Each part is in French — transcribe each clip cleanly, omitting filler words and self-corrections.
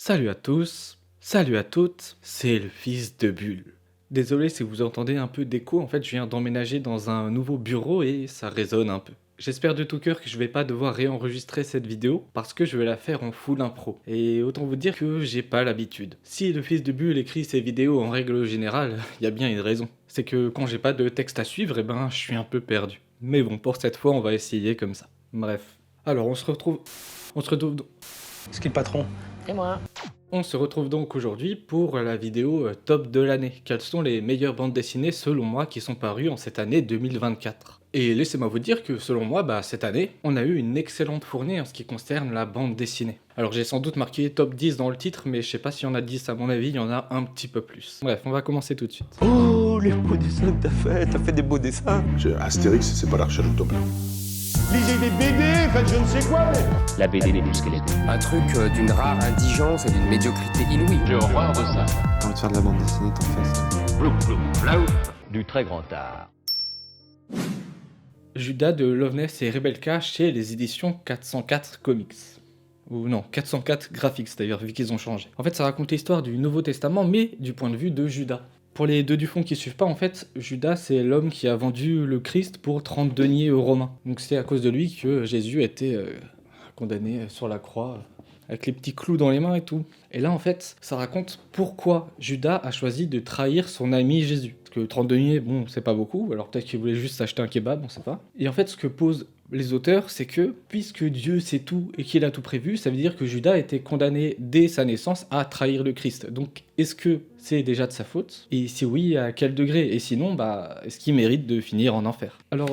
Salut à tous, salut à toutes, c'est le fils de Bulle. Désolé si vous entendez un peu d'écho, en fait je viens d'emménager dans un nouveau bureau et ça résonne un peu. J'espère de tout cœur que je vais pas devoir réenregistrer cette vidéo parce que je vais la faire en full impro. Et autant vous dire que j'ai pas l'habitude. Si le fils de Bulle écrit ses vidéos en règle générale, il y a bien une raison. C'est que quand j'ai pas de texte à suivre, eh ben je suis un peu perdu. Mais bon, pour cette fois on va essayer comme ça. Bref. Alors on se retrouve... C'est qui le patron? C'est moi. On se retrouve donc aujourd'hui pour la vidéo top de l'année. Quelles sont les meilleures bandes dessinées selon moi qui sont parues en cette année 2024? Et laissez-moi vous dire que selon moi, cette année, on a eu une excellente fournée en ce qui concerne la bande dessinée. Alors j'ai sans doute marqué top 10 dans le titre, mais je sais pas s'il y en a 10, à mon avis, il y en a un petit peu plus. Bref, on va commencer tout de suite. Oh, les beaux dessins que t'as fait des beaux dessins. Astérix, c'est pas la recherche utopie. Lisez des BD, faites je ne sais quoi, mais... La BD n'est plus ce qu'elle était. Un truc d'une rare indigence et d'une médiocrité inouïe. J'ai horreur de ça. T'as envie de faire de la bande dessinée, t'en fasses. Plouf, plouf, là du très grand art. Judas de Loveness et Rebecca chez les éditions 404 Comics. Ou non, 404 Graphics d'ailleurs, vu qu'ils ont changé. En fait, ça raconte l'histoire du Nouveau Testament, mais du point de vue de Judas. Pour les deux du fond qui suivent pas, en fait, Judas c'est l'homme qui a vendu le Christ pour 30 deniers aux Romains. Donc c'est à cause de lui que Jésus a été condamné sur la croix, avec les petits clous dans les mains et tout. Et là, en fait, ça raconte pourquoi Judas a choisi de trahir son ami Jésus. Parce que 30 deniers, bon, c'est pas beaucoup, alors peut-être qu'il voulait juste s'acheter un kebab, on sait pas. Et en fait, ce que posent les auteurs, c'est que, puisque Dieu sait tout et qu'il a tout prévu, ça veut dire que Judas était condamné dès sa naissance à trahir le Christ. Donc, est-ce que c'est déjà de sa faute? Et si oui, à quel degré? Et sinon, est-ce qu'il mérite de finir en enfer? Alors,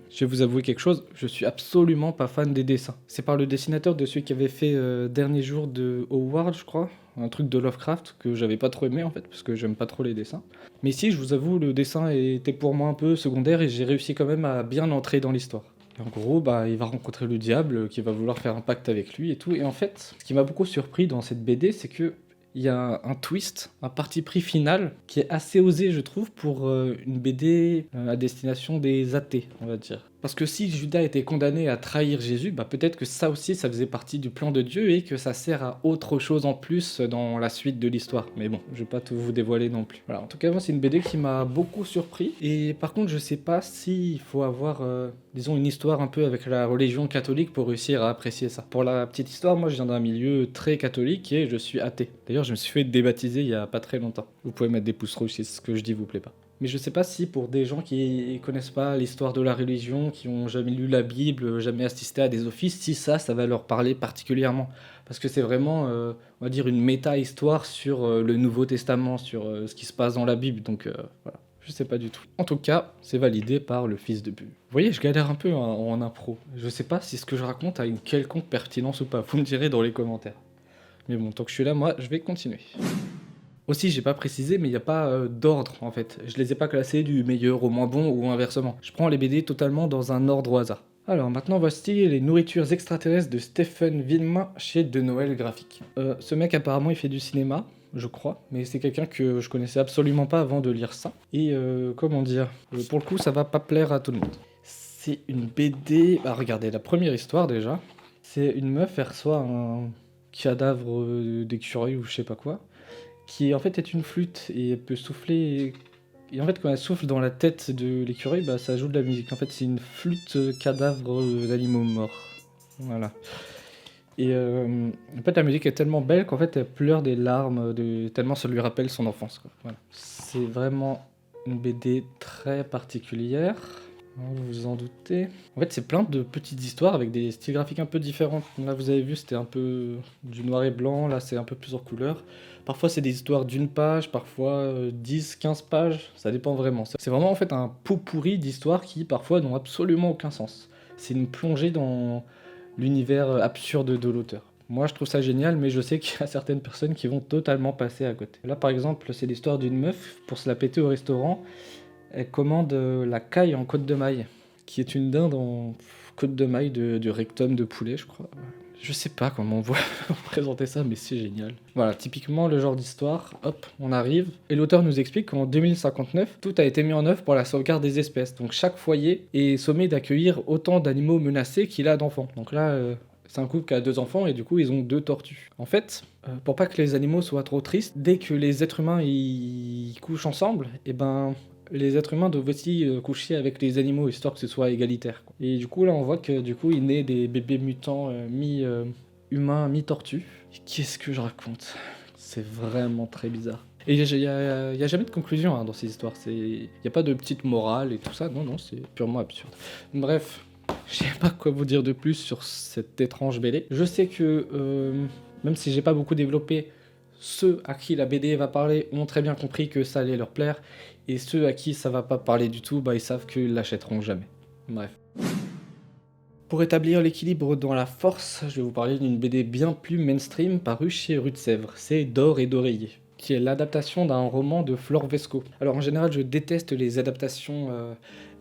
je vais vous avouer quelque chose, je suis absolument pas fan des dessins. C'est par le dessinateur de celui qui avait fait Dernier jour de Howard, je crois, un truc de Lovecraft que j'avais pas trop aimé en fait, parce que j'aime pas trop les dessins. Mais ici, je vous avoue, le dessin était pour moi un peu secondaire et j'ai réussi quand même à bien entrer dans l'histoire. En gros, il va rencontrer le diable qui va vouloir faire un pacte avec lui et tout. Et en fait, ce qui m'a beaucoup surpris dans cette BD, c'est que il y a un twist, un parti pris final qui est assez osé, je trouve, pour une BD à destination des athées, on va dire. Parce que si Judas était condamné à trahir Jésus, peut-être que ça aussi, ça faisait partie du plan de Dieu et que ça sert à autre chose en plus dans la suite de l'histoire. Mais bon, je vais pas tout vous dévoiler non plus. Voilà, en tout cas, moi, c'est une BD qui m'a beaucoup surpris. Et par contre, je sais pas s'il faut avoir, disons, une histoire un peu avec la religion catholique pour réussir à apprécier ça. Pour la petite histoire, moi, je viens d'un milieu très catholique et je suis athée. D'ailleurs, je me suis fait débaptiser il y a pas très longtemps. Vous pouvez mettre des pouces rouges si ce que je dis vous plaît pas. Mais je sais pas si pour des gens qui connaissent pas l'histoire de la religion, qui ont jamais lu la Bible, jamais assisté à des offices, si ça va leur parler particulièrement. Parce que c'est vraiment, on va dire, une méta-histoire sur le Nouveau Testament, sur ce qui se passe dans la Bible. Donc voilà, je sais pas du tout. En tout cas, c'est validé par le fils de Bulle. Vous voyez, je galère un peu en impro. Je sais pas si ce que je raconte a une quelconque pertinence ou pas. Vous me direz dans les commentaires. Mais bon, tant que je suis là, moi, je vais continuer. Aussi, j'ai pas précisé, mais il n'y a pas d'ordre en fait. Je les ai pas classés du meilleur au moins bon ou inversement. Je prends les BD totalement dans un ordre au hasard. Alors maintenant, voici les nourritures extraterrestres de Stephen Villemain chez De Noël Graphique. Ce mec apparemment il fait du cinéma, je crois, mais c'est quelqu'un que je connaissais absolument pas avant de lire ça. Et comment dire, pour le coup ça va pas plaire à tout le monde. C'est une BD, regardez la première histoire déjà. C'est une meuf, elle reçoit un cadavre d'écureuil ou je sais pas quoi, qui en fait est une flûte et elle peut souffler. Et en fait, quand elle souffle dans la tête de l'écureuil, ça joue de la musique. En fait, c'est une flûte cadavre d'animaux morts. Voilà. Et en fait, la musique est tellement belle qu'en fait, elle pleure des larmes tellement ça lui rappelle son enfance, quoi. Voilà. C'est vraiment une BD très particulière. Vous vous en doutez. En fait, c'est plein de petites histoires avec des styles graphiques un peu différents. Là, vous avez vu, c'était un peu du noir et blanc. Là, c'est un peu plus en couleur. Parfois, c'est des histoires d'une page, parfois 10, 15 pages. Ça dépend vraiment. C'est vraiment en fait un pot pourri d'histoires qui, parfois, n'ont absolument aucun sens. C'est une plongée dans l'univers absurde de l'auteur. Moi, je trouve ça génial, mais je sais qu'il y a certaines personnes qui vont totalement passer à côté. Là, par exemple, c'est l'histoire d'une meuf, pour se la péter au restaurant. Elle commande la caille en côte de maille, qui est une dinde en côte de maille de rectum de poulet, je crois. Je sais pas comment on va présenter ça, mais c'est génial. Voilà, typiquement le genre d'histoire, hop, on arrive, et l'auteur nous explique qu'en 2059, tout a été mis en œuvre pour la sauvegarde des espèces. Donc chaque foyer est sommé d'accueillir autant d'animaux menacés qu'il a d'enfants. Donc là, C'est un couple qui a 2 enfants et du coup ils ont 2 tortues. En fait, pour pas que les animaux soient trop tristes, dès que les êtres humains ils couchent ensemble, et ben les êtres humains doivent aussi coucher avec les animaux histoire que ce soit égalitaire, quoi. Et du coup là on voit que du coup il naît des bébés mutants mi-humains, mi-tortues. Qu'est-ce que je raconte? C'est vraiment très bizarre. Et il y a jamais de conclusion hein, dans ces histoires. Il n'y a pas de petite morale et tout ça. Non, c'est purement absurde. Bref, je sais pas quoi vous dire de plus sur cette étrange BD. Je sais que, même si j'ai pas beaucoup développé, ceux à qui la BD va parler ont très bien compris que ça allait leur plaire. Et ceux à qui ça va pas parler du tout, bah ils savent qu'ils l'achèteront jamais. Bref. Pour établir l'équilibre dans la force, je vais vous parler d'une BD bien plus mainstream parue chez Rue de Sèvres. C'est D'or et d'oreiller, qui est l'adaptation d'un roman de Flore Vesco. Alors en général, je déteste les adaptations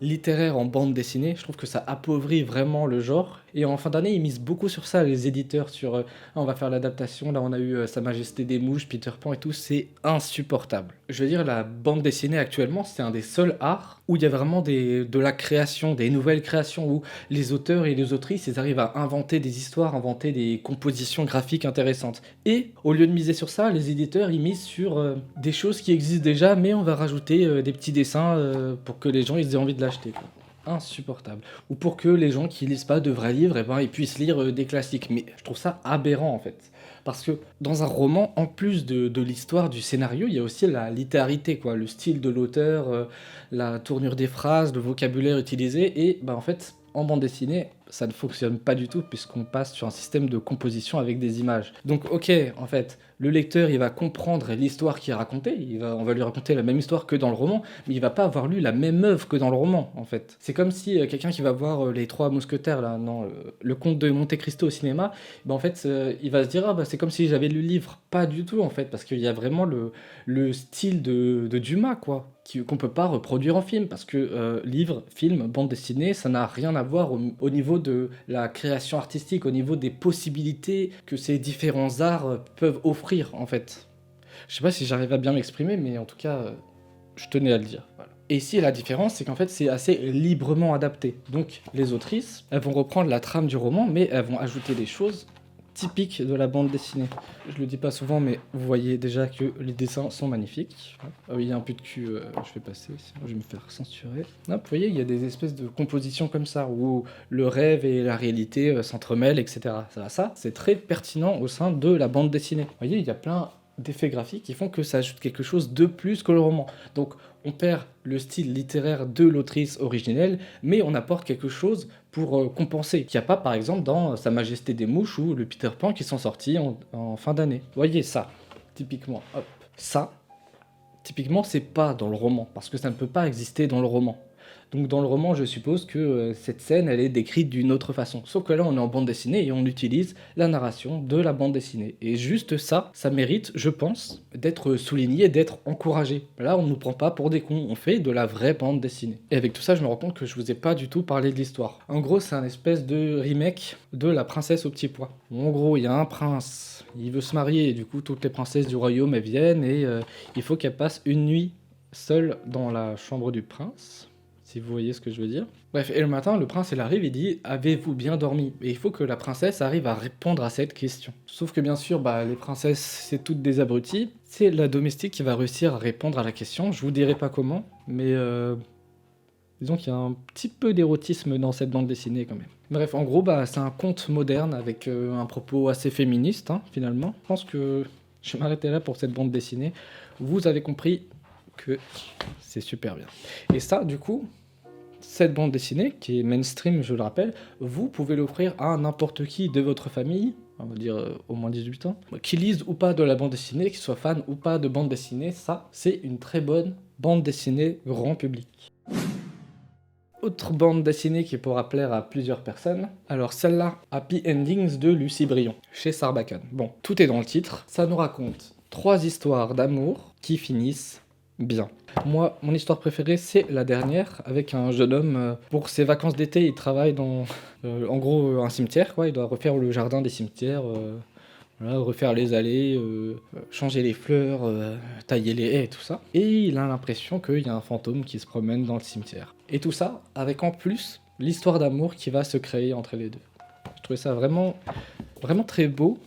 littéraires en bande dessinée. Je trouve que ça appauvrit vraiment le genre. Et en fin d'année, ils misent beaucoup sur ça, les éditeurs, sur on va faire l'adaptation. Là, on a eu Sa Majesté des Mouches, Peter Pan et tout. C'est insupportable. Je veux dire, la bande dessinée actuellement, c'est un des seuls arts où il y a vraiment de la création, des nouvelles créations, où les auteurs et les autrices, ils arrivent à inventer des histoires, inventer des compositions graphiques intéressantes. Et au lieu de miser sur ça, les éditeurs, ils misent sur des choses qui existent déjà, mais on va rajouter des petits dessins pour que les gens ils aient envie de l'acheter, quoi. Insupportable. Ou pour que les gens qui lisent pas de vrais livres, eh ben, ils puissent lire des classiques. Mais je trouve ça aberrant en fait. Parce que dans un roman, en plus de l'histoire, du scénario, il y a aussi la littérarité, quoi, le style de l'auteur, la tournure des phrases, le vocabulaire utilisé. Et bah, en fait, en bande dessinée, ça ne fonctionne pas du tout puisqu'on passe sur un système de composition avec des images. Donc ok, en fait, le lecteur il va comprendre l'histoire qui est racontée, on va lui raconter la même histoire que dans le roman, mais il va pas avoir lu la même œuvre que dans le roman en fait. C'est comme si quelqu'un qui va voir les Trois Mousquetaires là, non, le Comte de Monte Cristo au cinéma, ben en fait il va se dire ah bah c'est comme si j'avais lu le livre. Pas du tout en fait, parce qu'il y a vraiment le style de Dumas quoi, qu'on peut pas reproduire en film, parce que livre, film, bande dessinée, ça n'a rien à voir au niveau de la création artistique, au niveau des possibilités que ces différents arts peuvent offrir en fait. Je sais pas si j'arrive à bien m'exprimer, mais en tout cas, je tenais à le dire. Voilà. Et ici, la différence, c'est qu'en fait, c'est assez librement adapté. Donc, les autrices, elles vont reprendre la trame du roman, mais elles vont ajouter des choses typique de la bande dessinée. Je le dis pas souvent, mais vous voyez déjà que les dessins sont magnifiques. Ah oui, il y a un peu de cul, je vais passer, sinon je vais me faire censurer. Hop, vous voyez, il y a des espèces de compositions comme ça, où le rêve et la réalité s'entremêlent, etc. Ça, c'est très pertinent au sein de la bande dessinée. Vous voyez, il y a plein d'effets graphiques qui font que ça ajoute quelque chose de plus que le roman. Donc, on perd le style littéraire de l'autrice originelle, mais on apporte quelque chose pour compenser. Qu'il n'y a pas, par exemple, dans Sa Majesté des Mouches ou le Peter Pan qui sont sortis en fin d'année. Vous voyez ça, typiquement. Hop. Ça, typiquement, c'est pas dans le roman, parce que ça ne peut pas exister dans le roman. Donc dans le roman, je suppose que cette scène, elle est décrite d'une autre façon. Sauf que là, on est en bande dessinée et on utilise la narration de la bande dessinée. Et juste ça, ça mérite, je pense, d'être souligné, d'être encouragé. Là, on ne nous prend pas pour des cons, on fait de la vraie bande dessinée. Et avec tout ça, je me rends compte que je vous ai pas du tout parlé de l'histoire. En gros, c'est un espèce de remake de La Princesse au Petit Pois. En gros, il y a un prince, il veut se marier, et du coup, toutes les princesses du royaume, elles viennent, et il faut qu'elles passent une nuit seule dans la chambre du prince. Si vous voyez ce que je veux dire. Bref, et le matin, le prince, il arrive et dit « Avez-vous bien dormi ?» Et il faut que la princesse arrive à répondre à cette question. Sauf que bien sûr, les princesses, c'est toutes des abrutis. C'est la domestique qui va réussir à répondre à la question. Je vous dirai pas comment, mais disons qu'il y a un petit peu d'érotisme dans cette bande dessinée quand même. Bref, en gros, c'est un conte moderne avec un propos assez féministe, hein, finalement. Je pense que je vais m'arrêter là pour cette bande dessinée. Vous avez compris que c'est super bien. Et ça, du coup... Cette bande dessinée, qui est mainstream, je le rappelle, vous pouvez l'offrir à n'importe qui de votre famille, on va dire au moins 18 ans, qui lise ou pas de la bande dessinée, qui soit fan ou pas de bande dessinée, ça, c'est une très bonne bande dessinée grand public. Autre bande dessinée qui pourra plaire à plusieurs personnes, alors celle-là, Happy Endings de Lucie Brion, chez Sarbacane. Bon, tout est dans le titre, ça nous raconte 3 histoires d'amour qui finissent bien. Moi, mon histoire préférée, c'est la dernière, avec un jeune homme, pour ses vacances d'été, il travaille dans, en gros, un cimetière, quoi. Il doit refaire le jardin des cimetières, voilà, refaire les allées, changer les fleurs, tailler les haies et tout ça. Et il a l'impression qu'il y a un fantôme qui se promène dans le cimetière. Et tout ça, avec en plus, l'histoire d'amour qui va se créer entre les deux. Je trouvais ça vraiment, vraiment très beau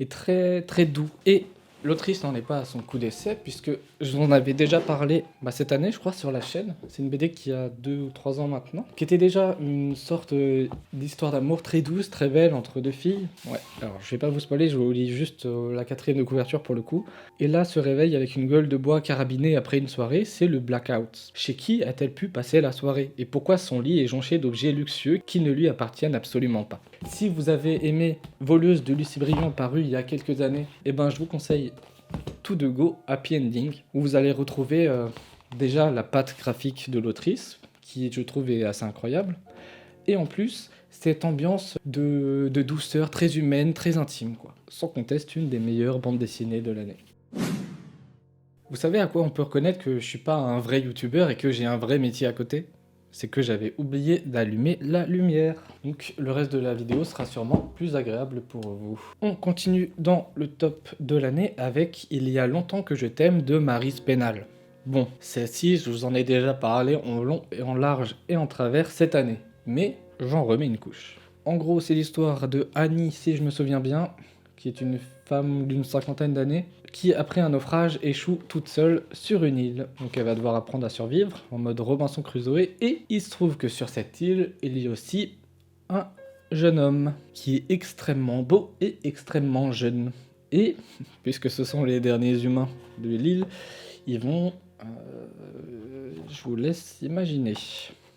et très, très doux. Et l'autrice n'en est pas à son coup d'essai, puisque je vous en avais déjà parlé cette année, je crois, sur la chaîne. C'est une BD qui a 2 ou 3 ans maintenant, qui était déjà une sorte d'histoire d'amour très douce, très belle, entre deux filles. Ouais, alors je vais pas vous spoiler, je vous lis juste la 4e de couverture pour le coup. Et là se réveille avec une gueule de bois carabinée après une soirée, c'est le blackout. Chez qui a-t-elle pu passer la soirée? Et pourquoi son lit est jonché d'objets luxueux qui ne lui appartiennent absolument pas? Si vous avez aimé Voleuse de Lucie Briand paru il y a quelques années, eh ben je vous conseille tout de go Happy Ending, où vous allez retrouver déjà la patte graphique de l'autrice, qui je trouve est assez incroyable, et en plus cette ambiance de douceur très humaine, très intime, quoi. Sans conteste, une des meilleures bandes dessinées de l'année. Vous savez à quoi on peut reconnaître que je suis pas un vrai youtubeur et que j'ai un vrai métier à côté? C'est que j'avais oublié d'allumer la lumière. Donc le reste de la vidéo sera sûrement plus agréable pour vous. On continue dans le top de l'année avec Il y a longtemps que je t'aime de Maryse Pénal. Bon, celle-ci, je vous en ai déjà parlé en long et en large et en travers cette année. Mais j'en remets une couche. En gros, c'est l'histoire de Annie, si je me souviens bien, qui est une femme d'une 50aine d'années, qui après un naufrage échoue toute seule sur une île. Donc elle va devoir apprendre à survivre en mode Robinson Crusoe, et il se trouve que sur cette île, il y a aussi un jeune homme qui est extrêmement beau et extrêmement jeune. Et, puisque ce sont les derniers humains de l'île, ils vont... je vous laisse imaginer.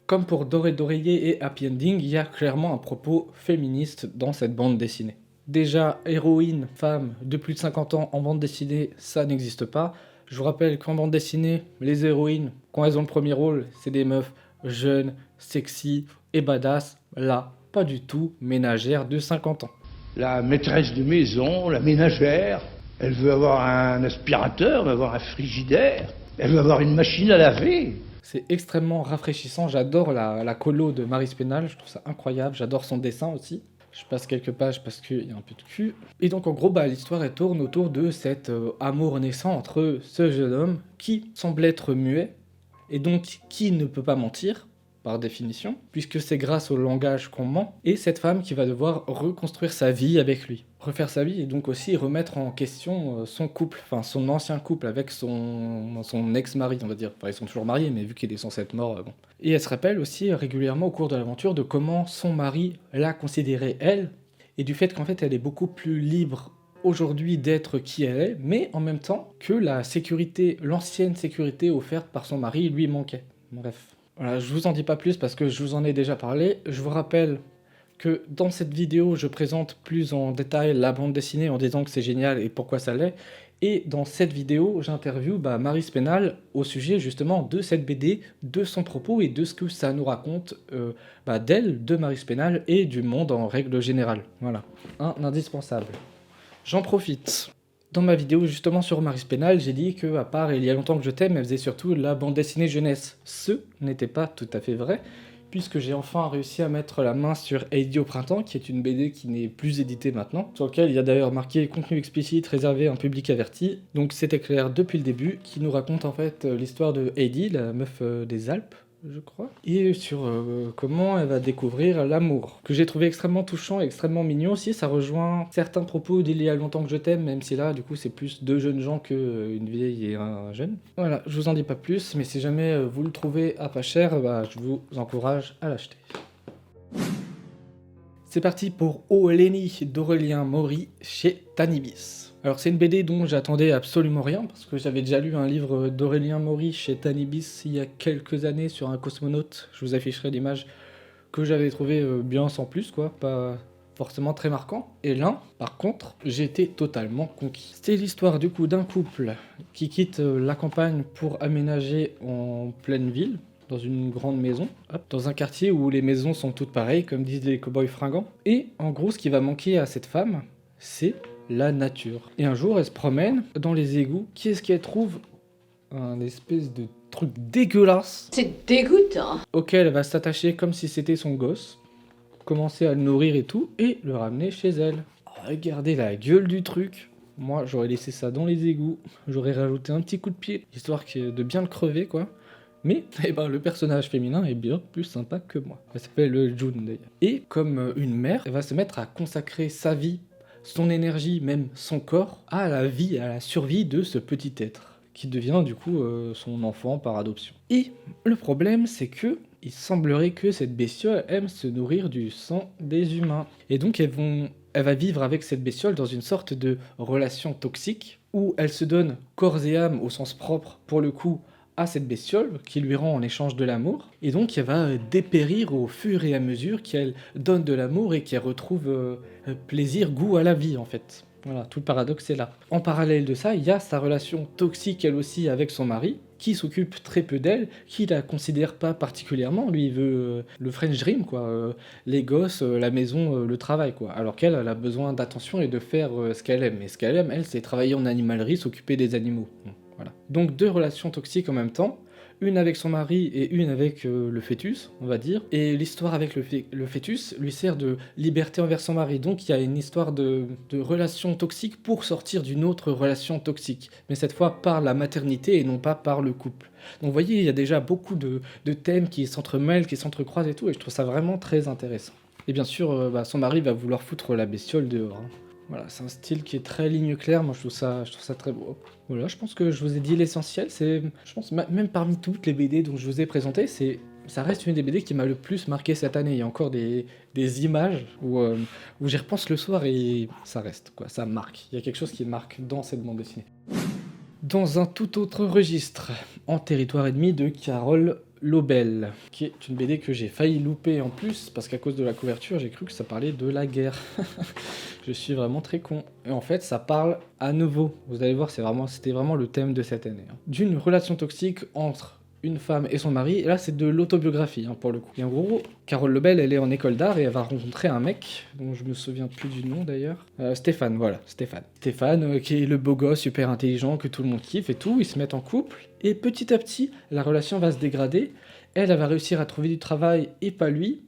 Comme pour Doré d'Oreiller et Happy Ending, il y a clairement un propos féministe dans cette bande dessinée. Déjà, héroïne, femme de plus de 50 ans en bande dessinée, ça n'existe pas. Je vous rappelle qu'en bande dessinée, les héroïnes, quand elles ont le premier rôle, c'est des meufs jeunes, sexy et badass. Là, pas du tout, ménagères de 50 ans. La maîtresse de maison, la ménagère, elle veut avoir un aspirateur, elle veut avoir un frigidaire, elle veut avoir une machine à laver. C'est extrêmement rafraîchissant, j'adore la colo de Maryse Pénal, je trouve ça incroyable, j'adore son dessin aussi. Je passe quelques pages parce qu'il y a un peu de cul. Et donc en gros, l'histoire elle tourne autour de cet amour naissant entre ce jeune homme qui semble être muet, et donc qui ne peut pas mentir, par définition, puisque c'est grâce au langage qu'on ment, et cette femme qui va devoir reconstruire sa vie avec lui. Refaire sa vie et donc aussi remettre en question son couple, enfin son ancien couple avec son ex-mari, on va dire. Enfin, ils sont toujours mariés, mais vu qu'il est censé être mort, bon. Et elle se rappelle aussi régulièrement au cours de l'aventure de comment son mari l'a considérée elle, et du fait qu'en fait elle est beaucoup plus libre aujourd'hui d'être qui elle est, mais en même temps que la sécurité, l'ancienne sécurité offerte par son mari lui manquait. Bref. Voilà, je vous en dis pas plus parce que je vous en ai déjà parlé. Je vous rappelle que dans cette vidéo, je présente plus en détail la bande dessinée en disant que c'est génial et pourquoi ça l'est. Et dans cette vidéo, j'interviewe Maryse Pénal au sujet justement de cette BD, de son propos et de ce que ça nous raconte d'elle, de Maryse Pénal et du monde en règle générale. Voilà, un indispensable. J'en profite. Dans ma vidéo justement sur Maryse Pénal, j'ai dit que à part Il y a longtemps que je t'aime, elle faisait surtout la bande dessinée jeunesse. Ce n'était pas tout à fait vrai, puisque j'ai enfin réussi à mettre la main sur Heidi au printemps, qui est une BD qui n'est plus éditée maintenant, sur lequel il y a d'ailleurs marqué contenu explicite réservé à un public averti. Donc c'était clair depuis le début, qui nous raconte en fait l'histoire de Heidi, la meuf des Alpes, je crois, et sur comment elle va découvrir l'amour, que j'ai trouvé extrêmement touchant et extrêmement mignon aussi. Ça rejoint certains propos d'Il y a longtemps que je t'aime, même si là du coup c'est plus 2 jeunes gens qu'une vieille et un jeune. Voilà, je vous en dis pas plus, mais si jamais vous le trouvez à pas cher, je vous encourage à l'acheter. C'est parti pour Oh Lenny d'Aurélien Maury chez Tanibis. Alors c'est une BD dont j'attendais absolument rien, parce que j'avais déjà lu un livre d'Aurélien Maury chez Tanibis il y a quelques années sur un cosmonaute, je vous afficherai l'image, que j'avais trouvé bien sans plus, quoi, pas forcément très marquant. Et là, par contre, j'ai été totalement conquis. C'était l'histoire du coup d'un couple qui quitte la campagne pour aménager en pleine ville, dans une grande maison, dans un quartier où les maisons sont toutes pareilles, comme disent les cow-boys fringants. Et en gros, ce qui va manquer à cette femme, c'est la nature. Et un jour, elle se promène dans les égouts. Qu'est-ce qu'elle trouve? Un espèce de truc dégueulasse. C'est dégoûtant. Auquel elle va s'attacher comme si c'était son gosse, commencer à le nourrir et tout, et le ramener chez elle. Regardez la gueule du truc. Moi, j'aurais laissé ça dans les égouts. J'aurais rajouté un petit coup de pied, histoire de bien le crever, quoi. Mais le personnage féminin est bien plus sympa que moi. Elle s'appelle June d'ailleurs. Et comme une mère, elle va se mettre à consacrer sa vie, son énergie, même son corps, à la vie, à la survie de ce petit être, qui devient du coup son enfant par adoption. Et le problème, c'est que il semblerait que cette bestiole aime se nourrir du sang des humains. Et donc elle va vivre avec cette bestiole dans une sorte de relation toxique, où elle se donne corps et âme au sens propre, pour le coup, à cette bestiole, qui lui rend en échange de l'amour, et donc elle va dépérir au fur et à mesure qu'elle donne de l'amour et qu'elle retrouve plaisir, goût à la vie en fait. Voilà, tout le paradoxe est là. En parallèle de ça, il y a sa relation toxique elle aussi avec son mari, qui s'occupe très peu d'elle, qui la considère pas particulièrement, lui il veut le French Dream quoi, les gosses, la maison, le travail quoi, alors qu'elle elle a besoin d'attention et de faire ce qu'elle aime, et ce qu'elle aime elle c'est travailler en animalerie, s'occuper des animaux. Voilà. Donc 2 relations toxiques en même temps, une avec son mari et une avec le fœtus, on va dire. Et l'histoire avec le fœtus lui sert de liberté envers son mari. Donc il y a une histoire de relation toxique pour sortir d'une autre relation toxique. Mais cette fois par la maternité et non pas par le couple. Donc vous voyez, il y a déjà beaucoup de thèmes qui s'entremêlent, qui s'entrecroisent et tout. Et je trouve ça vraiment très intéressant. Et bien sûr, son mari va vouloir foutre la bestiole dehors. Voilà, c'est un style qui est très ligne claire, moi je trouve ça très beau. Voilà, je pense que je vous ai dit l'essentiel, je pense même parmi toutes les BD dont je vous ai présenté, ça reste une des BD qui m'a le plus marqué cette année. Il y a encore des images où j'y repense le soir et ça reste, quoi, ça marque. Il y a quelque chose qui marque dans cette bande dessinée. Dans un tout autre registre, En territoire ennemi de Carole Lobel, qui est une BD que j'ai failli louper en plus, parce qu'à cause de la couverture, j'ai cru que ça parlait de la guerre. Je suis vraiment très con. Et en fait, ça parle à nouveau, vous allez voir, c'était vraiment le thème de cette année, d'une relation toxique entre une femme et son mari, et là c'est de l'autobiographie pour le coup. Et en gros, Carole Lobel, elle est en école d'art et elle va rencontrer un mec, dont je me souviens plus du nom d'ailleurs. Stéphane, voilà, Stéphane. Stéphane, qui est le beau gosse, super intelligent, que tout le monde kiffe et tout, ils se mettent en couple, et petit à petit, la relation va se dégrader, elle va réussir à trouver du travail et pas lui,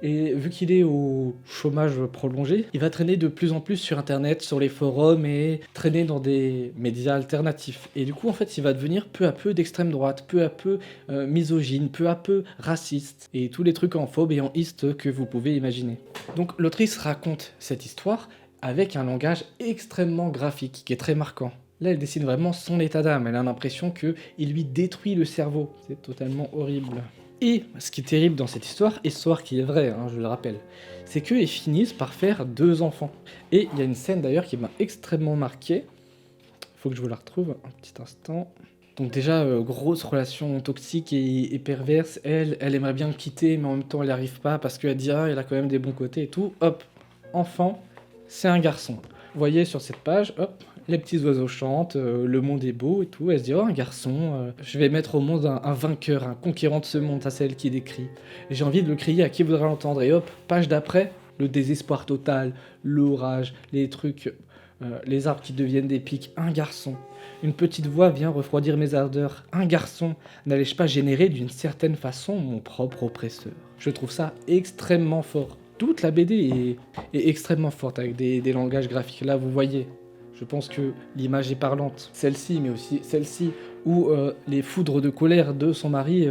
et vu qu'il est au chômage prolongé, il va traîner de plus en plus sur internet, sur les forums et traîner dans des médias alternatifs. Et du coup, en fait, il va devenir peu à peu d'extrême droite, peu à peu misogyne, peu à peu raciste, et tous les trucs en phobe et en iste que vous pouvez imaginer. Donc l'autrice raconte cette histoire avec un langage extrêmement graphique, qui est très marquant. Là, elle dessine vraiment son état d'âme, elle a l'impression qu'il lui détruit le cerveau. C'est totalement horrible. Et ce qui est terrible dans cette histoire qui est vraie, je le rappelle, c'est qu'ils finissent par faire 2 enfants. Et il y a une scène d'ailleurs qui m'a extrêmement marqué. Faut que je vous la retrouve un petit instant. Donc déjà, grosse relation toxique et perverse. Elle aimerait bien le quitter, mais en même temps elle n'y arrive pas parce qu'elle dit il a quand même des bons côtés et tout. Hop, enfant, c'est un garçon. Vous voyez sur cette page, hop, les petits oiseaux chantent, le monde est beau et tout. Elle se dit un garçon, je vais mettre au monde un vainqueur, un conquérant de ce monde, ça c'est elle qui décrit. Et j'ai envie de le crier à qui voudra l'entendre. Et hop, page d'après, le désespoir total, l'orage, les trucs, les arbres qui deviennent des pics. Un garçon. Une petite voix vient refroidir mes ardeurs. Un garçon, n'allais-je pas générer d'une certaine façon mon propre oppresseur? Je trouve ça extrêmement fort. Toute la BD est extrêmement forte avec des langages graphiques. Là, vous voyez, je pense que l'image est parlante. Celle-ci, mais aussi celle-ci, où les foudres de colère de son mari,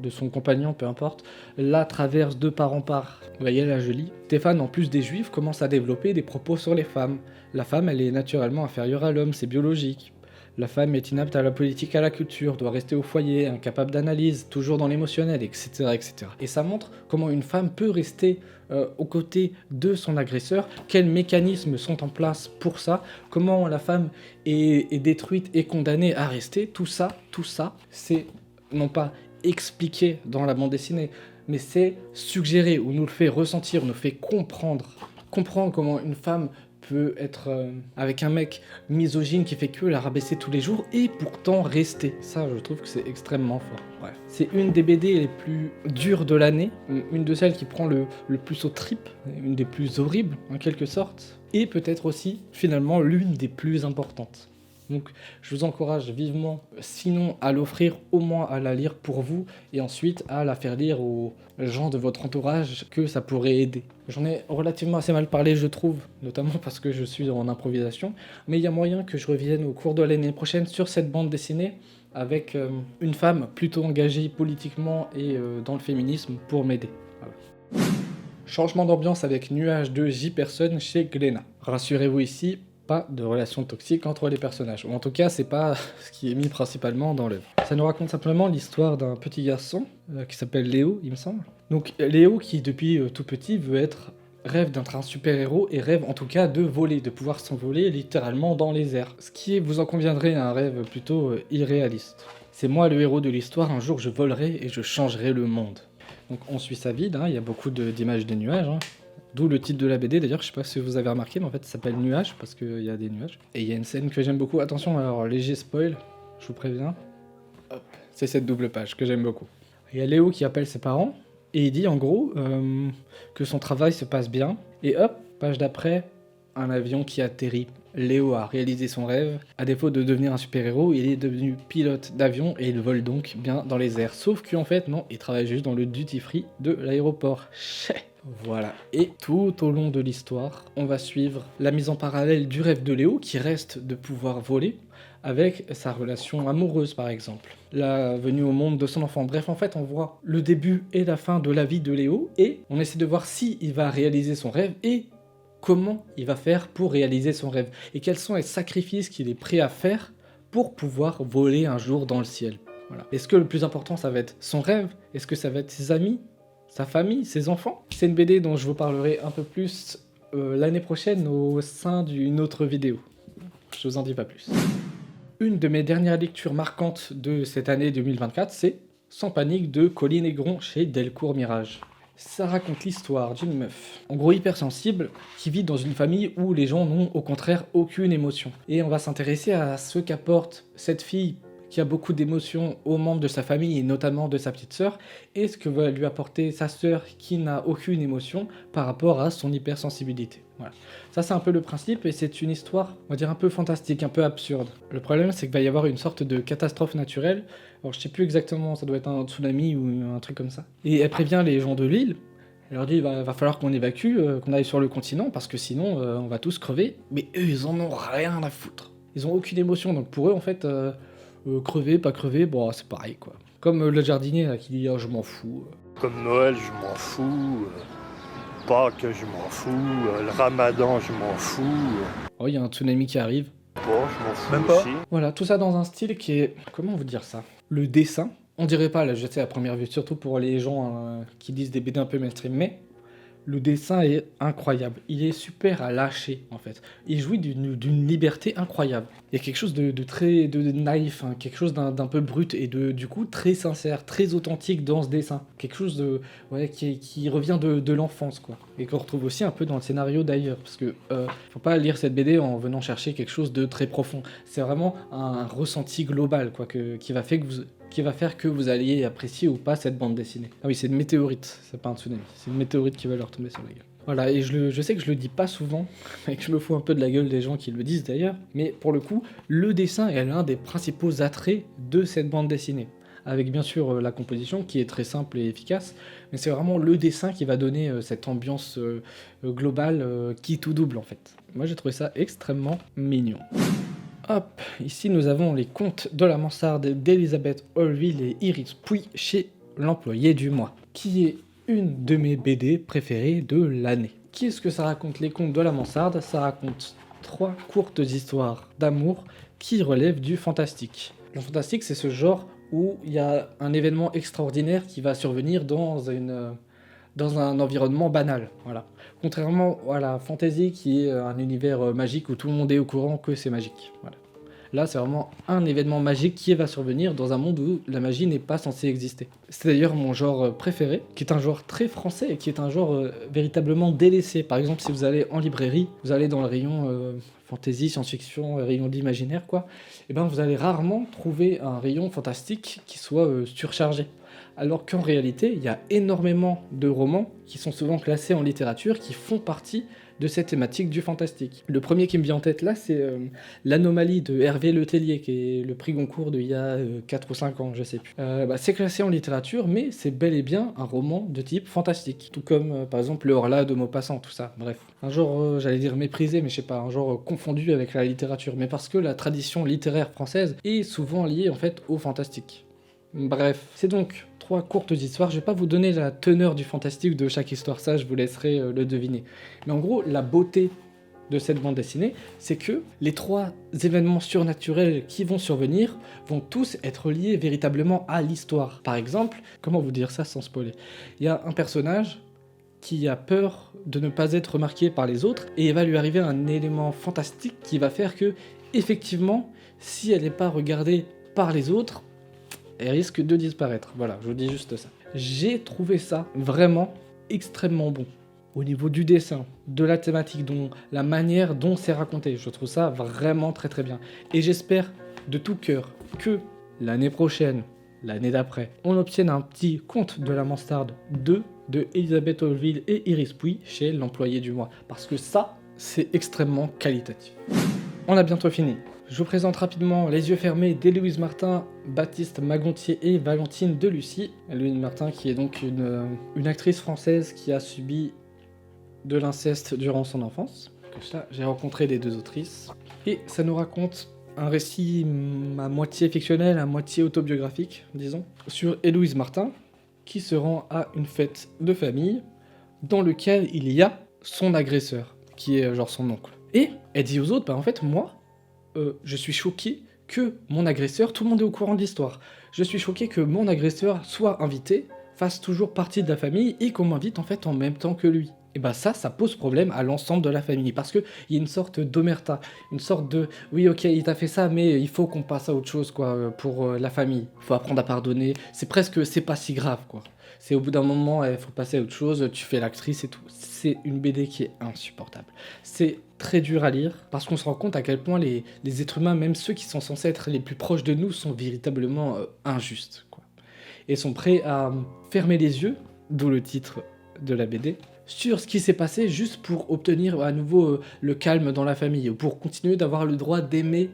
de son compagnon, peu importe, la traversent de part en part. Vous voyez, là, je lis. Stéphane, en plus des juifs, commence à développer des propos sur les femmes. La femme, elle est naturellement inférieure à l'homme, c'est biologique. La femme est inapte à la politique, à la culture, doit rester au foyer, incapable d'analyse, toujours dans l'émotionnel, etc., etc. Et ça montre comment une femme peut rester aux côtés de son agresseur, quels mécanismes sont en place pour ça, comment la femme est détruite et condamnée à rester. Tout ça, c'est non pas expliqué dans la bande dessinée, mais c'est suggéré, ou nous le fait ressentir, nous le fait comprendre comment une femme peut être avec un mec misogyne qui fait que la rabaisser tous les jours et pourtant rester. Ça, je trouve que c'est extrêmement fort. Bref. C'est une des BD les plus dures de l'année, une de celles qui prend le plus aux tripes, une des plus horribles en quelque sorte, et peut-être aussi finalement l'une des plus importantes. Donc je vous encourage vivement, sinon à l'offrir, au moins à la lire pour vous, et ensuite à la faire lire aux gens de votre entourage que ça pourrait aider. J'en ai relativement assez mal parlé, je trouve, notamment parce que je suis en improvisation, mais il y a moyen que je revienne au cours de l'année prochaine sur cette bande dessinée, avec une femme plutôt engagée politiquement et dans le féminisme pour m'aider. Voilà. Changement d'ambiance avec nuage de J personnes chez Glénat. Rassurez-vous ici, pas de relation toxique entre les personnages. Ou en tout cas, c'est pas ce qui est mis principalement dans l'œuvre. Ça nous raconte simplement l'histoire d'un petit garçon qui s'appelle Léo, il me semble. Donc Léo qui depuis tout petit rêve d'être un super-héros et rêve en tout cas de voler, de pouvoir s'envoler littéralement dans les airs. Ce qui est, vous en conviendrez, un rêve plutôt irréaliste. C'est moi le héros de l'histoire, un jour je volerai et je changerai le monde. Donc on suit sa vie, hein, il y a beaucoup d'images des nuages, hein. D'où le titre de la BD, d'ailleurs, je sais pas si vous avez remarqué, mais en fait ça s'appelle Nuages, parce qu'il y a des nuages. Et il y a une scène que j'aime beaucoup, attention, alors léger spoil, je vous préviens. Hop, c'est cette double page que j'aime beaucoup. Il y a Léo qui appelle ses parents, et il dit en gros que son travail se passe bien, et hop, page d'après, un avion qui atterrit. Léo a réalisé son rêve, à défaut de devenir un super-héros, il est devenu pilote d'avion, et il vole donc bien dans les airs. Sauf qu'en fait, non, il travaille juste dans le duty-free de l'aéroport. Voilà, et tout au long de l'histoire, on va suivre la mise en parallèle du rêve de Léo, qui reste de pouvoir voler, avec sa relation amoureuse par exemple, la venue au monde de son enfant. Bref, en fait, on voit le début et la fin de la vie de Léo, et on essaie de voir si il va réaliser son rêve, et comment il va faire pour réaliser son rêve, et quels sont les sacrifices qu'il est prêt à faire pour pouvoir voler un jour dans le ciel. Voilà. Est-ce que le plus important, ça va être son rêve? Est-ce que ça va être ses amis? Sa famille, ses enfants? C'est une BD dont je vous parlerai un peu plus l'année prochaine au sein d'une autre vidéo. Je vous en dis pas plus. Une de mes dernières lectures marquantes de cette année 2024, c'est Sans panique de Colline Aigron chez Delcourt Mirage. Ça raconte l'histoire d'une meuf, en gros hypersensible, qui vit dans une famille où les gens n'ont au contraire aucune émotion. Et on va s'intéresser à ce qu'apporte cette fille qui a beaucoup d'émotions aux membres de sa famille et notamment de sa petite sœur, et ce que va lui apporter sa sœur qui n'a aucune émotion par rapport à son hypersensibilité. Voilà. Ça c'est un peu le principe et c'est une histoire, on va dire un peu fantastique, un peu absurde. Le problème c'est qu'il va y avoir une sorte de catastrophe naturelle, alors je sais plus exactement, ça doit être un tsunami ou un truc comme ça. Et elle prévient les gens de l'île, elle leur dit il va falloir qu'on évacue, qu'on aille sur le continent parce que sinon on va tous crever, mais eux ils en ont rien à foutre. Ils ont aucune émotion, donc pour eux en fait... crever, pas crever, bon c'est pareil quoi. Comme le jardinier là, qui dit oh, je m'en fous. Comme Noël, je m'en fous. Pâques, je m'en fous. Le Ramadan, je m'en fous. Oh, il y a un tsunami qui arrive. Bon, je m'en fous Même pas. aussi. Voilà, tout ça dans un style qui est... Comment vous dire ça? Le dessin, on dirait pas là, je sais à première vue, surtout pour les gens qui lisent des BD un peu mainstream, mais le dessin est incroyable. Il est super à lâcher, en fait. Il jouit d'une liberté incroyable. Il y a quelque chose de très naïf, hein, quelque chose d'un peu brut et du coup très sincère, très authentique dans ce dessin. Quelque chose qui revient de l'enfance, quoi. Et qu'on retrouve aussi un peu dans le scénario d'ailleurs. Parce que faut pas lire cette BD en venant chercher quelque chose de très profond. C'est vraiment un ressenti global, quoi, qui va faire que vous alliez apprécier ou pas cette bande dessinée. Ah oui, c'est une météorite, c'est pas un tsunami. C'est une météorite qui va leur tomber sur la gueule. Voilà, et je sais que je le dis pas souvent, et que je me fous un peu de la gueule des gens qui le disent d'ailleurs, mais pour le coup, le dessin est l'un des principaux attraits de cette bande dessinée. Avec bien sûr la composition qui est très simple et efficace, mais c'est vraiment le dessin qui va donner cette ambiance globale qui tout double en fait. Moi j'ai trouvé ça extrêmement mignon. Hop, ici nous avons les contes de la mansarde d'Elisabeth Holville et Iris Puy chez l'employé du mois, qui est une de mes BD préférées de l'année. Qu'est-ce que ça raconte les contes de la mansarde? Ça raconte 3 courtes histoires d'amour qui relèvent du fantastique. Le fantastique c'est ce genre où il y a un événement extraordinaire qui va survenir dans un environnement banal, voilà. Contrairement à la fantasy qui est un univers magique où tout le monde est au courant que c'est magique, voilà. Là, c'est vraiment un événement magique qui va survenir dans un monde où la magie n'est pas censée exister. C'est d'ailleurs mon genre préféré, qui est un genre très français et qui est un genre véritablement délaissé. Par exemple, si vous allez en librairie, vous allez dans le rayon fantasy, science-fiction, rayon d'imaginaire, quoi, et ben vous allez rarement trouver un rayon fantastique qui soit surchargé. Alors qu'en réalité, il y a énormément de romans qui sont souvent classés en littérature, qui font partie de cette thématique du fantastique. Le premier qui me vient en tête là, c'est l'Anomalie de Hervé Letellier, qui est le prix Goncourt d'il y a 4 ou 5 ans, je sais plus. C'est classé en littérature, mais c'est bel et bien un roman de type fantastique. Tout comme, par exemple, le Horla de Maupassant, tout ça. Bref. Un genre, j'allais dire méprisé, mais je sais pas, un genre confondu avec la littérature. Mais parce que la tradition littéraire française est souvent liée, en fait, au fantastique. Bref. C'est donc 3 courtes histoires. Je vais pas vous donner la teneur du fantastique de chaque histoire, ça, je vous laisserai le deviner. Mais en gros, la beauté de cette bande dessinée, c'est que les 3 événements surnaturels qui vont survenir vont tous être liés véritablement à l'histoire. Par exemple, comment vous dire ça sans spoiler ? Il y a un personnage qui a peur de ne pas être remarqué par les autres, et il va lui arriver un élément fantastique qui va faire que, effectivement, si elle n'est pas regardée par les autres, elle risque de disparaître. Voilà, je vous dis juste ça. J'ai trouvé ça vraiment extrêmement bon. Au niveau du dessin, de la thématique, la manière dont c'est raconté, je trouve ça vraiment très très bien. Et j'espère de tout cœur que l'année prochaine, l'année d'après, on obtienne un petit conte de la Manstarde 2 de Elisabeth Olville et Iris Pouy chez l'employé du mois. Parce que ça, c'est extrêmement qualitatif. On a bientôt fini. Je vous présente rapidement Les yeux fermés d'Héloïse Martin, Baptiste Magontier et Valentine Delucy. Héloïse Martin qui est donc une actrice française qui a subi de l'inceste durant son enfance. Là, j'ai rencontré les 2 autrices. Et ça nous raconte un récit à moitié fictionnel, à moitié autobiographique, disons, sur Héloïse Martin, qui se rend à une fête de famille dans lequel il y a son agresseur, qui est genre son oncle. Et elle dit aux autres, en fait, moi, je suis choquée que mon agresseur, tout le monde est au courant de l'histoire, je suis choquée que mon agresseur soit invité, fasse toujours partie de la famille, et qu'on m'invite en fait en même temps que lui. Et bah ça pose problème à l'ensemble de la famille, parce qu'il y a une sorte d'omerta, une sorte de « oui ok, il t'a fait ça, mais il faut qu'on passe à autre chose quoi, pour la famille, faut apprendre à pardonner, c'est pas si grave quoi. C'est au bout d'un moment, il faut passer à autre chose, tu fais l'actrice et tout. » C'est une BD qui est insupportable. C'est très dur à lire, parce qu'on se rend compte à quel point les êtres humains, même ceux qui sont censés être les plus proches de nous, sont véritablement injustes, quoi. Et sont prêts à fermer les yeux, d'où le titre de la BD, sur ce qui s'est passé juste pour obtenir à nouveau le calme dans la famille, ou pour continuer d'avoir le droit d'aimer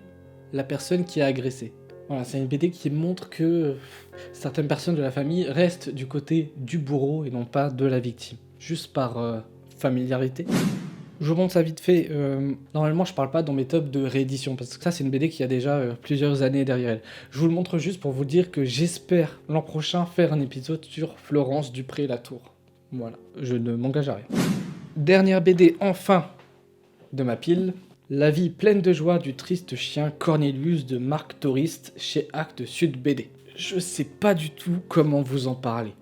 la personne qui a agressé. Voilà, c'est une BD qui montre que certaines personnes de la famille restent du côté du bourreau et non pas de la victime, juste par familiarité. Je vous montre ça vite fait. Normalement, je parle pas dans mes tops de réédition, parce que ça, c'est une BD qui a déjà plusieurs années derrière elle. Je vous le montre juste pour vous dire que j'espère l'an prochain faire un épisode sur Florence Dupré-Latour. Voilà, je ne m'engage à rien. Dernière BD, enfin, de ma pile. La vie pleine de joie du triste chien Cornelius de Marc Touriste chez Actes Sud BD. Je sais pas du tout comment vous en parler.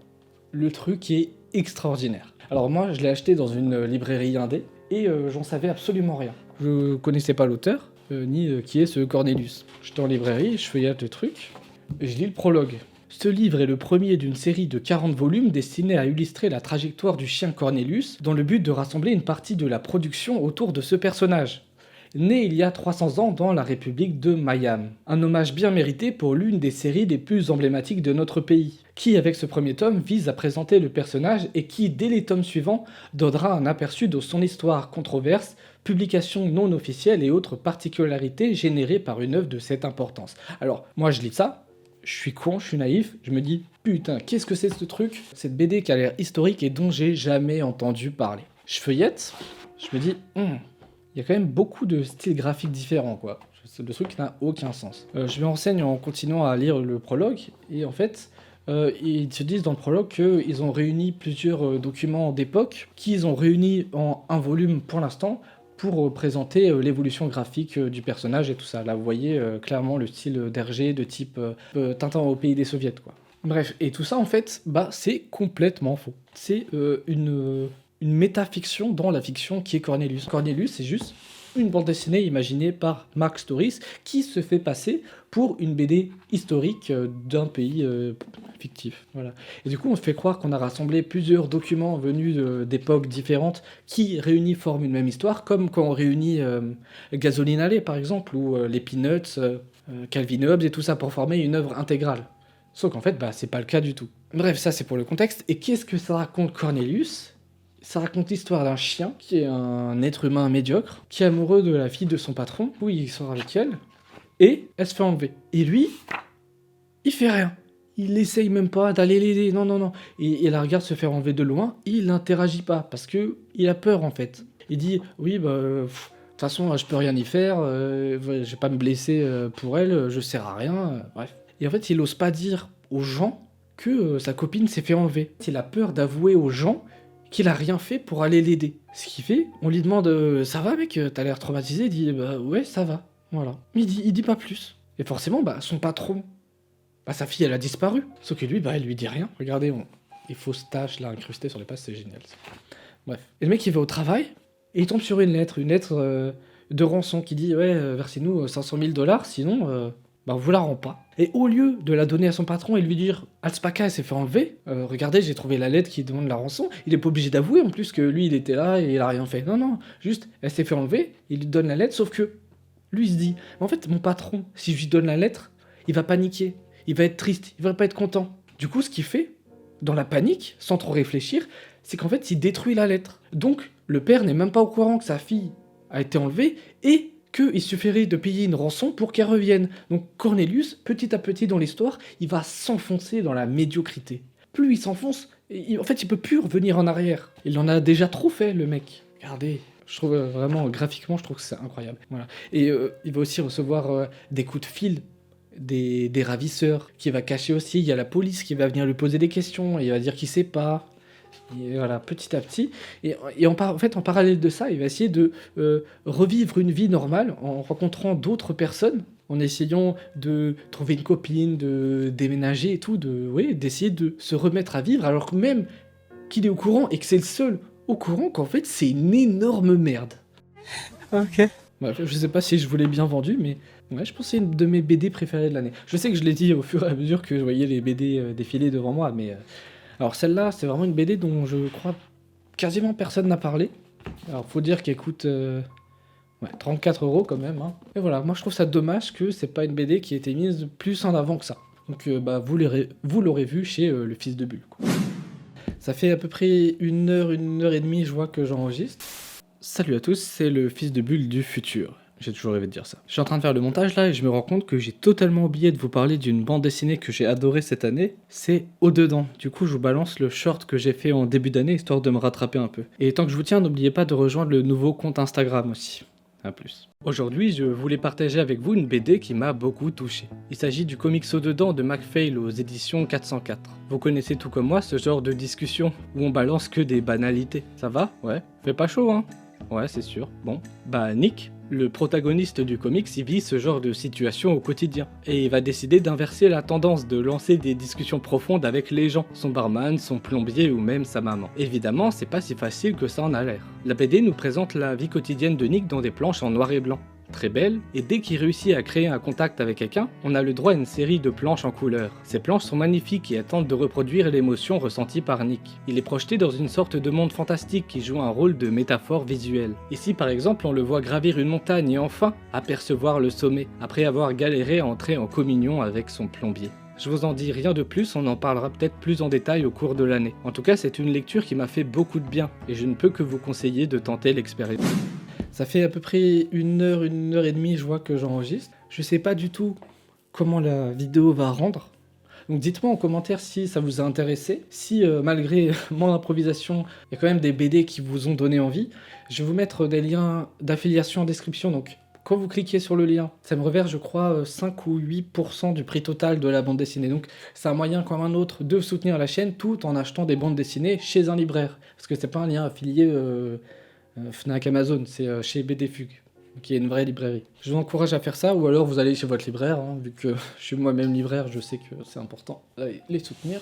Le truc est extraordinaire. Alors moi, je l'ai acheté dans une librairie indé, et j'en savais absolument rien. Je connaissais pas l'auteur, ni qui est ce Cornelius. J'étais en librairie, je feuillate le truc, et je lis le prologue. Ce livre est le premier d'une série de 40 volumes destinés à illustrer la trajectoire du chien Cornelius, dans le but de rassembler une partie de la production autour de ce personnage. Né il y a 300 ans dans la République de Mayam. Un hommage bien mérité pour l'une des séries les plus emblématiques de notre pays, qui avec ce premier tome vise à présenter le personnage et qui, dès les tomes suivants, donnera un aperçu de son histoire, controverse, publication non officielle et autres particularités générées par une œuvre de cette importance. Alors, moi je lis ça, je suis con, je suis naïf, je me dis putain, qu'est-ce que c'est ce truc ? Cette BD qui a l'air historique et dont j'ai jamais entendu parler. Je feuillette, je me dis il y a quand même beaucoup de styles graphiques différents, quoi. C'est le truc qui n'a aucun sens. Je me renseigne en continuant à lire le prologue, et en fait, ils se disent dans le prologue qu'ils ont réuni plusieurs documents d'époque, qu'ils ont réunis en un volume pour l'instant, pour présenter l'évolution graphique du personnage et tout ça. Là, vous voyez clairement le style d'Hergé de type Tintin au pays des soviets, quoi. Bref, et tout ça, en fait, c'est complètement faux. C'est une métafiction dans la fiction qui est Cornelius. Cornelius, c'est juste une bande dessinée imaginée par Marc Storis qui se fait passer pour une BD historique d'un pays fictif. Voilà. Et du coup, on se fait croire qu'on a rassemblé plusieurs documents venus d'époques différentes qui, réunis, forment une même histoire, comme quand on réunit Gasoline Alley, par exemple, ou les Peanuts, Calvin et Hobbes et tout ça pour former une œuvre intégrale. Sauf qu'en fait, c'est pas le cas du tout. Bref, ça c'est pour le contexte. Et qu'est-ce que ça raconte Cornelius ? Ça raconte l'histoire d'un chien qui est un être humain médiocre, qui est amoureux de la fille de son patron, où il sort avec elle, et elle se fait enlever. Et lui, il fait rien. Il essaye même pas d'aller l'aider, non. Et la regarde se faire enlever de loin, il n'interagit pas, parce que il a peur en fait. Il dit, oui, de toute façon, je peux rien y faire, je vais pas me blesser pour elle, je sers à rien, bref. Et en fait, il ose pas dire aux gens que sa copine s'est fait enlever. Il a peur d'avouer aux gens qu'il a rien fait pour aller l'aider. Ce qu'il fait, on lui demande ça va mec, t'as l'air traumatisé, il dit bah ouais ça va, voilà. Mais il dit pas plus. Et forcément, son patron, sa fille elle a disparu. Sauf que lui, elle lui dit rien. Regardez, les fausses taches là incrustées sur les passes, c'est génial. Ça. Bref. Et le mec il va au travail, et il tombe sur une lettre de rançon qui dit ouais, versez-nous 500 000 $, sinon on vous la rend pas. Et au lieu de la donner à son patron et lui dire Alspaka elle s'est fait enlever, regardez j'ai trouvé la lettre qui demande la rançon, il est pas obligé d'avouer en plus que lui il était là et il a rien fait. Non, juste elle s'est fait enlever, il lui donne la lettre, sauf que lui il se dit en fait mon patron, si je lui donne la lettre, il va paniquer, il va être triste, il va pas être content. Du coup ce qu'il fait, dans la panique, sans trop réfléchir, c'est qu'en fait il détruit la lettre. Donc le père n'est même pas au courant que sa fille a été enlevée et qu'il suffirait de payer une rançon pour qu'elle revienne. Donc Cornelius, petit à petit dans l'histoire, il va s'enfoncer dans la médiocrité. Plus il s'enfonce, en fait il peut plus revenir en arrière. Il en a déjà trop fait le mec. Regardez, je trouve vraiment graphiquement, je trouve que c'est incroyable. Voilà. Et il va aussi recevoir des coups de fil des ravisseurs qui va cacher aussi. Il y a la police qui va venir lui poser des questions, et il va dire qu'il sait pas. Et voilà, petit à petit. Et en parallèle de ça, il va essayer de revivre une vie normale en rencontrant d'autres personnes, en essayant de trouver une copine, de déménager et tout, d'essayer de se remettre à vivre, alors que même qu'il est au courant et que c'est le seul au courant qu'en fait c'est une énorme merde. Ok. Bref, je sais pas si je vous l'ai bien vendu, mais ouais, je pense que c'est une de mes BD préférées de l'année. Je sais que je l'ai dit au fur et à mesure que je voyais les BD défiler devant moi, mais... Alors celle-là, c'est vraiment une BD dont je crois quasiment personne n'a parlé. Alors faut dire qu'elle coûte 34 € quand même. Hein. Et voilà, moi je trouve ça dommage que c'est pas une BD qui ait été mise plus en avant que ça. Donc vous l'aurez vu chez Le Fils de Bulle. Quoi. Ça fait à peu près 1 heure et demie, je vois que j'enregistre. Salut à tous, c'est Le Fils de Bulle du futur. J'ai toujours rêvé de dire ça. Je suis en train de faire le montage là et je me rends compte que j'ai totalement oublié de vous parler d'une bande dessinée que j'ai adorée cette année. C'est Au-dedans. Du coup, je vous balance le short que j'ai fait en début d'année histoire de me rattraper un peu. Et tant que je vous tiens, n'oubliez pas de rejoindre le nouveau compte Instagram aussi. A plus. Aujourd'hui, je voulais partager avec vous une BD qui m'a beaucoup touché. Il s'agit du comics Au-dedans de McPhail aux éditions 404. Vous connaissez tout comme moi ce genre de discussion où on balance que des banalités. Ça va? Ouais. Fait pas chaud, hein? Ouais, c'est sûr. Bon. Nick, le protagoniste du comics, il vit ce genre de situation au quotidien. Et il va décider d'inverser la tendance, de lancer des discussions profondes avec les gens, son barman, son plombier ou même sa maman. Évidemment, c'est pas si facile que ça en a l'air. La BD nous présente la vie quotidienne de Nick dans des planches en noir et blanc. Très belle, et dès qu'il réussit à créer un contact avec quelqu'un, on a le droit à une série de planches en couleur. Ces planches sont magnifiques et elles tentent de reproduire l'émotion ressentie par Nick. Il est projeté dans une sorte de monde fantastique qui joue un rôle de métaphore visuelle. Ici par exemple, on le voit gravir une montagne et enfin apercevoir le sommet, après avoir galéré à entrer en communion avec son plombier. Je vous en dis rien de plus, on en parlera peut-être plus en détail au cours de l'année. En tout cas, c'est une lecture qui m'a fait beaucoup de bien, et je ne peux que vous conseiller de tenter l'expérience. Ça fait à peu près 1 heure et demie, je vois que j'enregistre. Je sais pas du tout comment la vidéo va rendre. Donc dites-moi en commentaire si ça vous a intéressé, si malgré mon improvisation, il y a quand même des BD qui vous ont donné envie. Je vais vous mettre des liens d'affiliation en description, donc quand vous cliquez sur le lien, ça me reverse je crois 5 ou 8% du prix total de la bande dessinée. Donc c'est un moyen comme un autre de soutenir la chaîne tout en achetant des bandes dessinées chez un libraire. Parce que c'est pas un lien affilié Fnac Amazon, c'est chez BD Fugue, qui est une vraie librairie. Je vous encourage à faire ça, ou alors vous allez chez votre libraire, hein, vu que je suis moi-même libraire, je sais que c'est important de les soutenir.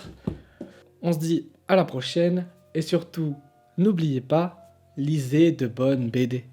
On se dit à la prochaine, et surtout, n'oubliez pas, lisez de bonnes BD.